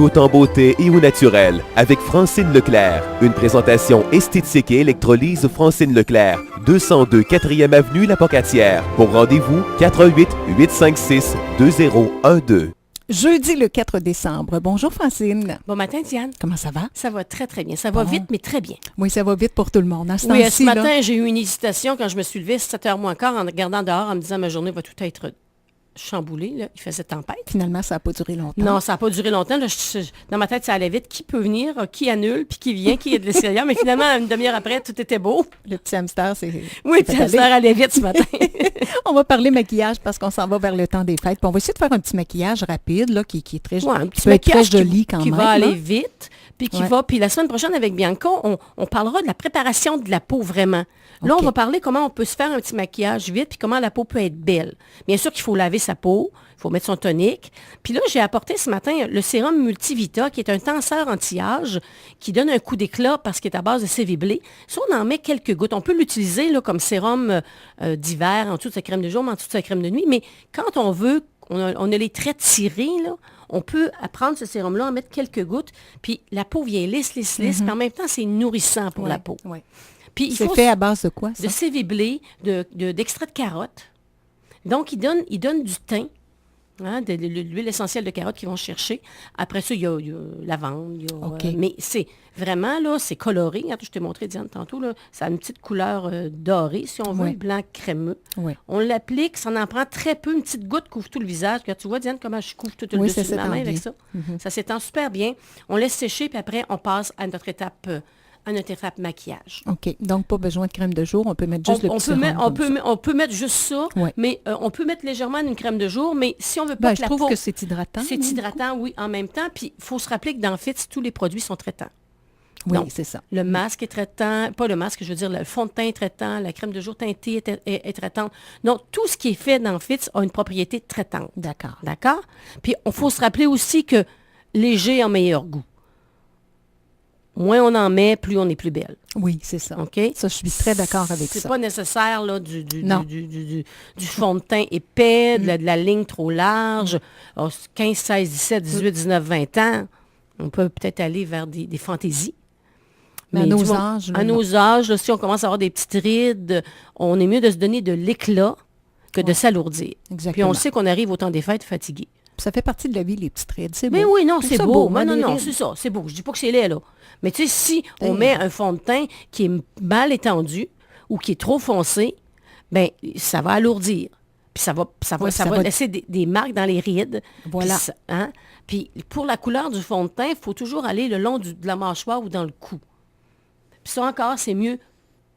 Tout en beauté et au naturel, avec Francine Leclerc. Une présentation esthétique et électrolyse Francine Leclerc, 202 4e Avenue La Pocatière. Pour rendez-vous, 88 856 2012. Jeudi le 4 décembre. Bonjour Francine. Bon matin, Diane. Comment ça va? Ça va très, très bien. Ça va vite, mais très bien. Oui, ça va vite pour tout le monde. Oui, ce matin, j'ai eu une hésitation quand je me suis levée à 7h moins quart en regardant dehors en me disant ma journée va tout être chamboulée. Là. Il faisait tempête. Finalement, ça n'a pas duré longtemps. Non, ça n'a pas duré longtemps. Là, dans ma tête, ça allait vite. Qui peut venir, qui annule, puis qui vient, qui est de l'extérieur. Mais finalement, une demi-heure après, tout était beau. Le petit hamster, c'est... Oui, le petit hamster allait vite ce matin. On va parler maquillage parce qu'on s'en va vers le temps des fêtes. Puis on va essayer de faire un petit maquillage rapide là, qui est très, un petit qui peut être très maquillage joli quand qui même. va aller hein? vite. Puis la semaine prochaine, avec Bianca, on parlera de la préparation de la peau vraiment. Là, on va parler comment on peut se faire un petit maquillage vite, puis comment la peau peut être belle. Bien sûr qu'il faut laver sa peau, il faut mettre son tonique. Puis là, j'ai apporté ce matin le sérum Multivita, qui est un tenseur anti-âge, qui donne un coup d'éclat parce qu'il est à base de séviblé. Ça, on en met quelques gouttes. On peut l'utiliser là, comme sérum d'hiver, en dessous de sa crème de jour, mais en dessous de sa crème de nuit. Mais quand on veut, on a les traits tirés, là, on peut prendre ce sérum-là, en mettre quelques gouttes, puis la peau vient lisse, puis en même temps, c'est nourrissant pour la peau. Ouais. Puis c'est fait à base de quoi, ça? De séviblé, d'extrait de carotte. Donc, il donne du teint, de l'huile essentielle de carotte qu'ils vont chercher. Après ça, il y a lavande. Mais c'est vraiment, là, c'est coloré. Regarde, je t'ai montré, Diane, tantôt. Là, ça a une petite couleur dorée, si on veut, blanc crémeux. Oui. On l'applique, ça en prend très peu. Une petite goutte couvre tout le visage. Regarde, tu vois, Diane, comment je couvre tout le dessus de ma main avec ça. Mm-hmm. Ça s'étend super bien. On laisse sécher, puis après, on passe à notre étape maquillage. OK. Donc, pas besoin de crème de jour. On peut mettre juste le petit sérum. On peut mettre juste ça, mais on peut mettre légèrement une crème de jour, mais si on veut pas que la peau... Je trouve que c'est hydratant. C'est hydratant, oui, en même temps. Puis, il faut se rappeler que dans Fitz, tous les produits sont traitants. Oui, donc, c'est ça. Le masque est traitant, pas le masque, je veux dire, le fond de teint est traitant, la crème de jour teintée est traitante. Donc, tout ce qui est fait dans Fitz a une propriété traitante. D'accord. D'accord? Puis, il faut se rappeler aussi que léger en meilleur goût. Moins on en met, plus on est plus belle. Oui, c'est ça. OK? Ça, je suis très d'accord avec ça. C'est pas nécessaire là, du fond de teint épais, de la ligne trop large. 15, 16, 17, 18, 19, 20 ans, on peut peut-être aller vers des fantaisies. Mais à nos âges. À nos âges, là, si on commence à avoir des petites rides, on est mieux de se donner de l'éclat que de s'alourdir. Exactement. Puis on le sait qu'on arrive au temps des fêtes fatigué. Ça fait partie de la vie, les petites rides. C'est beau. Mais oui, non, c'est beau. Mais non, rides. c'est ça, c'est beau. Je dis pas que c'est laid, là. Mais tu sais, si on met un fond de teint qui est mal étendu ou qui est trop foncé, bien, ça va alourdir. Puis ça va laisser des marques dans les rides. Voilà. Puis pour la couleur du fond de teint, il faut toujours aller le long de la mâchoire ou dans le cou. Puis ça encore, c'est mieux,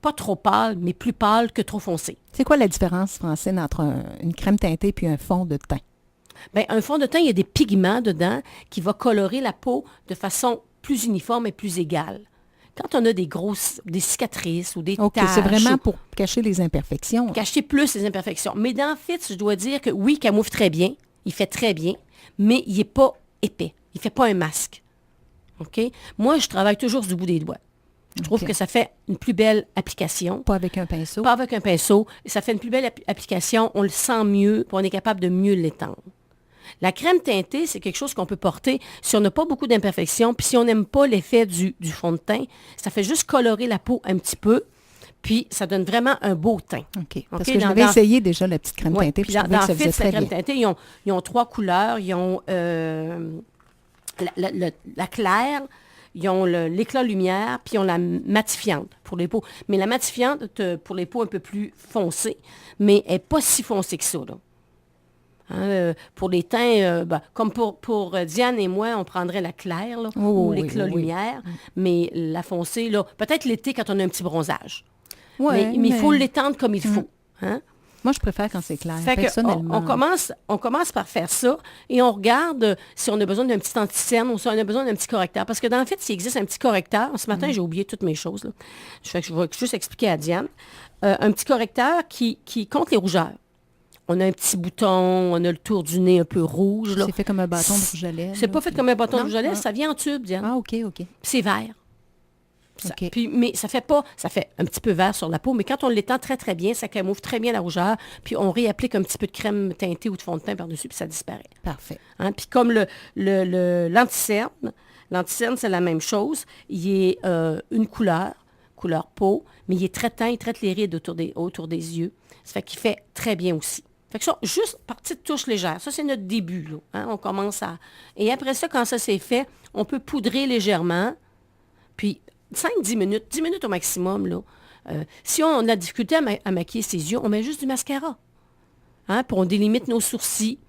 pas trop pâle, mais plus pâle que trop foncé. C'est quoi la différence, Francine, entre une crème teintée puis un fond de teint? Bien, un fond de teint, il y a des pigments dedans qui vont colorer la peau de façon plus uniforme et plus égale. Quand on a des cicatrices ou des taches... c'est vraiment pour cacher les imperfections. Cacher plus les imperfections. Mais dans Fitz, je dois dire que oui, il camoufle très bien, il fait très bien, mais il n'est pas épais. Il ne fait pas un masque. OK? Moi, je travaille toujours du bout des doigts. Je trouve que ça fait une plus belle application. Pas avec un pinceau. Pas avec un pinceau. Ça fait une plus belle application. On le sent mieux, puis on est capable de mieux l'étendre. La crème teintée, c'est quelque chose qu'on peut porter si on n'a pas beaucoup d'imperfections, puis si on n'aime pas l'effet du fond de teint. Ça fait juste colorer la peau un petit peu, puis ça donne vraiment un beau teint. OK. Parce que j'avais essayé déjà la petite crème teintée, puis je trouvais que ça faisait très bien. Dans crème teintée, ils ont 3 couleurs. Ils ont la claire, ils ont l'éclat lumière, puis ils ont la matifiante pour les peaux. Mais la matifiante, pour les peaux un peu plus foncées, mais elle n'est pas si foncée que ça, là. Pour les teints, comme pour Diane et moi, on prendrait la claire là, ou l'éclat lumière, mais la foncée, là, peut-être l'été quand on a un petit bronzage. Mais il faut l'étendre comme il faut. Hein? Moi, je préfère quand c'est clair, fait personnellement. On commence par faire ça et on regarde si on a besoin d'un petit anti-cerne ou si on a besoin d'un petit correcteur. Parce que dans le fait, s'il existe un petit correcteur, ce matin, j'ai oublié toutes mes choses. Là. Je vais juste expliquer à Diane. Un petit correcteur qui compte les rougeurs. On a un petit bouton, on a le tour du nez un peu rouge. Là. C'est fait comme un bâton de rouge à lèvres. C'est pas fait comme un bâton de rouge à lèvres, ça vient en tube, Diane. Ah, OK. Puis c'est vert. OK. Puis, mais ça fait un petit peu vert sur la peau, mais quand on l'étend très, très bien, ça camoufle très bien la rougeur, puis on réapplique un petit peu de crème teintée ou de fond de teint par-dessus, puis ça disparaît. Parfait. Hein? Puis comme l'anticerne, c'est la même chose. Il est une couleur peau, mais il est très teint, il traite les rides autour des yeux. Ça fait qu'il fait très bien aussi. Fait que ça, juste par petites touches légères. Ça, c'est notre début, là. Hein? On commence à... Et après ça, quand ça c'est fait, on peut poudrer légèrement, puis 5-10 minutes, 10 minutes au maximum, là. Si on a difficulté à maquiller ses yeux, on met juste du mascara. Hein? Puis on délimite nos sourcils.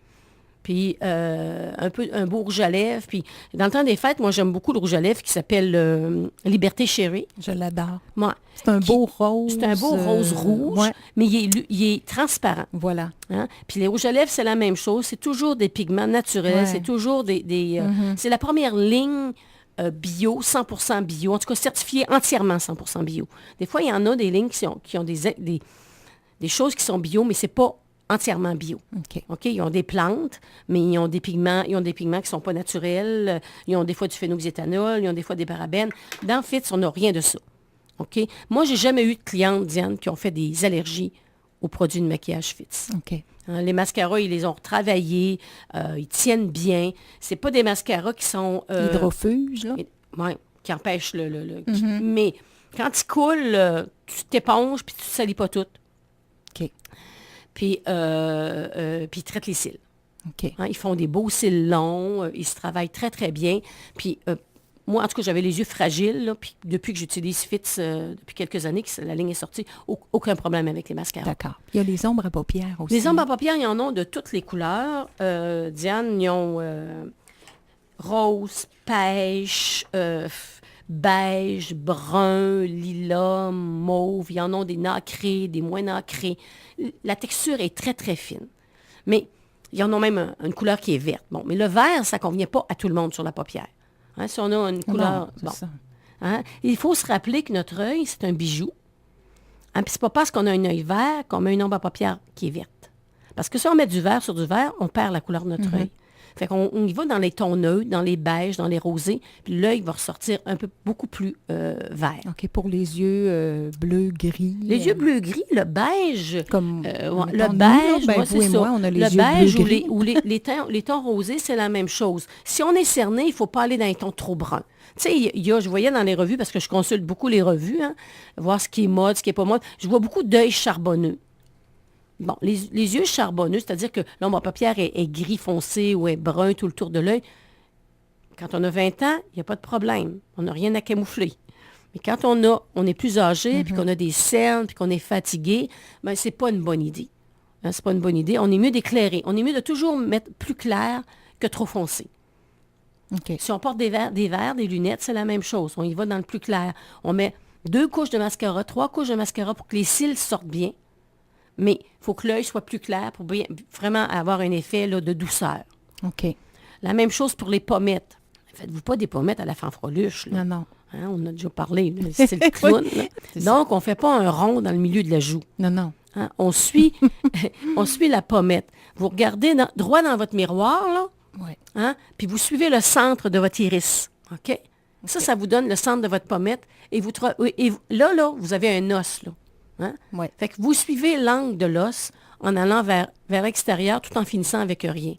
Puis un beau rouge à lèvres. Puis dans le temps des fêtes, moi, j'aime beaucoup le rouge à lèvres qui s'appelle Liberté Chérie. Je l'adore. Moi, C'est un beau rose. C'est un beau rose rouge, ouais. mais il est transparent. Voilà. Hein? Puis les rouges à lèvres, c'est la même chose. C'est toujours des pigments naturels. Ouais. C'est toujours c'est la première ligne bio, 100% bio. En tout cas, certifiée entièrement 100% bio. Des fois, il y en a des lignes qui ont des choses qui sont bio, mais c'est pas entièrement bio. OK. OK? Ils ont des plantes, mais ils ont des pigments qui ne sont pas naturels. Ils ont des fois du phénoxyéthanol, ils ont des fois des parabènes. Dans FITS, on n'a rien de ça. OK? Moi, j'ai jamais eu de clientes, Diane, qui ont fait des allergies aux produits de maquillage FITS. OK. Hein, les mascaras, ils les ont retravaillés, ils tiennent bien. C'est pas des mascaras qui sont... Hydrofuge, là. Oui, qui empêchent mais quand ils coulent, tu t'éponges puis tu ne salis pas tout. OK. Puis ils traitent les cils. OK. Hein, ils font des beaux cils longs, ils se travaillent très, très bien. Puis moi, en tout cas, j'avais les yeux fragiles, là, puis depuis que j'utilise FITS, depuis quelques années que la ligne est sortie, aucun problème avec les mascaras. D'accord. Il y a les ombres à paupières aussi. Les ombres à paupières, ils en ont de toutes les couleurs. Diane, ils ont rose, pêche, beige, brun, lilas, mauve. Ils en ont des nacrés, des moins nacrés. La texture est très, très fine. Mais il y en a même une couleur qui est verte. Bon, mais le vert, ça ne convient pas à tout le monde sur la paupière. Hein, si on a une couleur... Non, c'est ça. Hein, il faut se rappeler que notre œil, c'est un bijou. Hein, puis c'est pas parce qu'on a un œil vert qu'on met une ombre à paupières qui est verte. Parce que si on met du vert sur du vert, on perd la couleur de notre œil. Fait qu'on y va dans les tons neutres, dans les beiges, dans les rosés, puis l'œil va ressortir beaucoup plus vert. OK, pour les yeux bleu-gris. Les yeux bleu-gris, le beige, Comme le beige, ben, moi, vous c'est et ça. moi, on a les Le yeux beige bleu-gris. ou les tons rosés, c'est la même chose. Si on est cerné, il ne faut pas aller dans les tons trop bruns. Tu sais, je voyais dans les revues, parce que je consulte beaucoup les revues, hein, voir ce qui est mode, ce qui n'est pas mode, je vois beaucoup d'œils charbonneux. Bon, les yeux charbonneux, c'est-à-dire que l'ombre à paupières est gris foncé ou est brun tout le tour de l'œil. Quand on a 20 ans, il n'y a pas de problème. On n'a rien à camoufler. Mais quand on est plus âgé, puis qu'on a des cernes, puis qu'on est fatigué, ben c'est pas une bonne idée. Hein, c'est pas une bonne idée. On est mieux d'éclairer. On est mieux de toujours mettre plus clair que trop foncé. OK. Si on porte des verres, des lunettes, c'est la même chose. On y va dans le plus clair. On met 2 couches de mascara, 3 couches de mascara pour que les cils sortent bien. Mais il faut que l'œil soit plus clair pour vraiment avoir un effet là, de douceur. OK. La même chose pour les pommettes. Faites-vous pas des pommettes à la fanfreluche. Là. Non. Hein, on a déjà parlé, là, c'est le clown. Là. Donc, on ne fait pas un rond dans le milieu de la joue. Non. Hein, on suit la pommette. Vous regardez droit dans votre miroir, là, Ouais. hein, puis vous suivez le centre de votre iris. OK? Ça vous donne le centre de votre pommette. Et là, vous avez un os, là. Hein? Ouais. Fait que vous suivez l'angle de l'os en allant vers l'extérieur tout en finissant avec rien.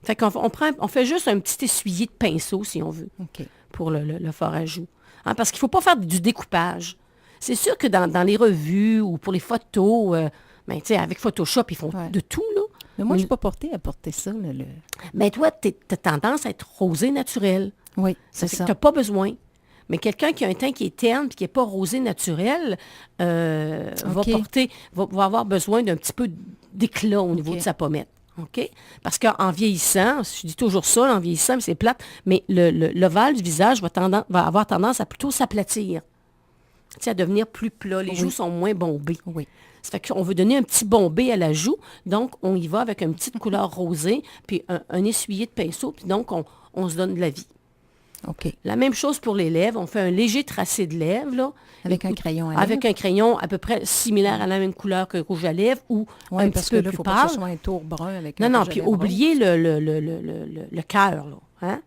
Fait qu'on on fait juste un petit essuyé de pinceau, si on veut, OK. pour le fard à joues. Hein, parce qu'il ne faut pas faire du découpage. C'est sûr que dans les revues ou pour les photos, avec Photoshop, ils font de tout, là. Mais moi, je ne suis pas portée à porter ça. Là, Mais toi, tu as tendance à être rosé naturel. Oui, Ça c'est fait que ça. tu n'as pas besoin. Mais quelqu'un qui a un teint qui est terne et qui n'est pas rosé naturel va avoir besoin d'un petit peu d'éclat au niveau de sa pommette. OK? Parce qu'en vieillissant, je dis toujours ça, en vieillissant, mais c'est plate, mais l'ovale du visage va avoir tendance à plutôt s'aplatir. Tu sais, à devenir plus plat. Les joues sont moins bombées. Oui. Ça fait qu'on veut donner un petit bombé à la joue, donc on y va avec une petite couleur rosée, puis un essuyé de pinceau, puis donc on se donne de la vie. OK. La même chose pour les lèvres. On fait un léger tracé de lèvres, là. Avec un crayon à lèvres. Avec un crayon à peu près similaire à la même couleur que le rouge à lèvres ou un parce petit que peu là, il ne plus faut pas que pâle. ce soit un tour brun avec Non, un non, rouge à puis lèvres oubliez le cœur, là. Hein?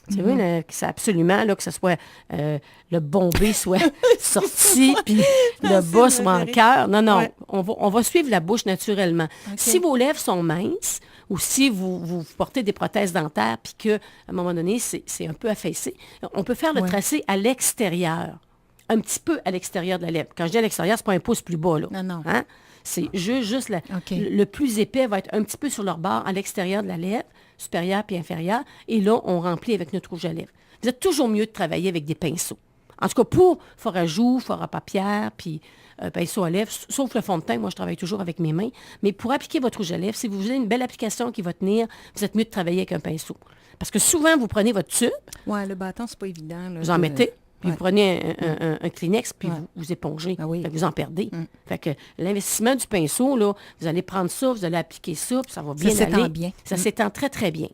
Tu veux, là, que ça absolument, là, que ce soit le bombé soit sorti, puis le bas soit en cœur. Non, non, Ouais. on va suivre la bouche naturellement. OK. Si vos lèvres sont minces, ou si vous portez des prothèses dentaires, puis qu'à un moment donné, c'est un peu affaissé, on peut faire le Ouais. tracé à l'extérieur. Un petit peu à l'extérieur de la lèvre. Quand je dis à l'extérieur, c'est pas un pouce plus bas, là. Non, non. Hein? C'est juste OK. le plus épais va être un petit peu sur leur bord à l'extérieur de la lèvre, supérieure puis inférieure. Et là, on remplit avec notre rouge à lèvres. Vous êtes toujours mieux de travailler avec des pinceaux. En tout cas, pour fort à joues, fort à paupières, puis pinceau à lèvres, sauf le fond de teint, moi, je travaille toujours avec mes mains. Mais pour appliquer votre rouge à lèvres, si vous avez une belle application qui va tenir, vous êtes mieux de travailler avec un pinceau. Parce que souvent, vous prenez votre tube, Ouais, le bâton, c'est pas évident. Là, vous en mettez, puis ouais. vous prenez un Kleenex, puis Ouais. vous épongez. Ah oui. Fait que vous en perdez. Fait que l'investissement du pinceau, là, vous allez prendre ça, vous allez appliquer ça, puis ça va bien s'étend aller. bien. Ça s'étend très, très bien.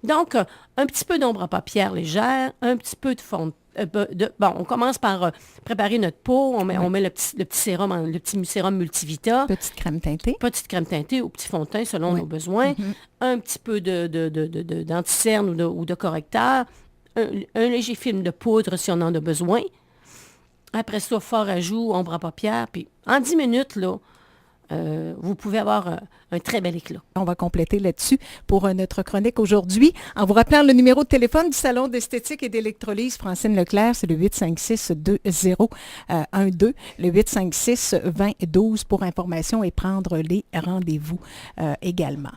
Donc, un petit peu d'ombre à paupières légère, un petit peu de fond bon, on commence par préparer notre peau. On met le petit sérum, le petit sérum Multivita. Petite crème teintée. Petite crème teintée ou petit fond de teint selon Oui. nos besoins. Un petit peu d'anticerne ou de correcteur. Un léger film de poudre si on en a besoin. Après ça, fort à joues, ombre à paupières. Puis en 10 minutes, là, vous pouvez avoir un très bel éclat. On va compléter là-dessus pour notre chronique aujourd'hui. En vous rappelant le numéro de téléphone du Salon d'esthétique et d'électrolyse Francine Leclerc, c'est le 856-2012, le 856-2012 pour information et prendre les rendez-vous également.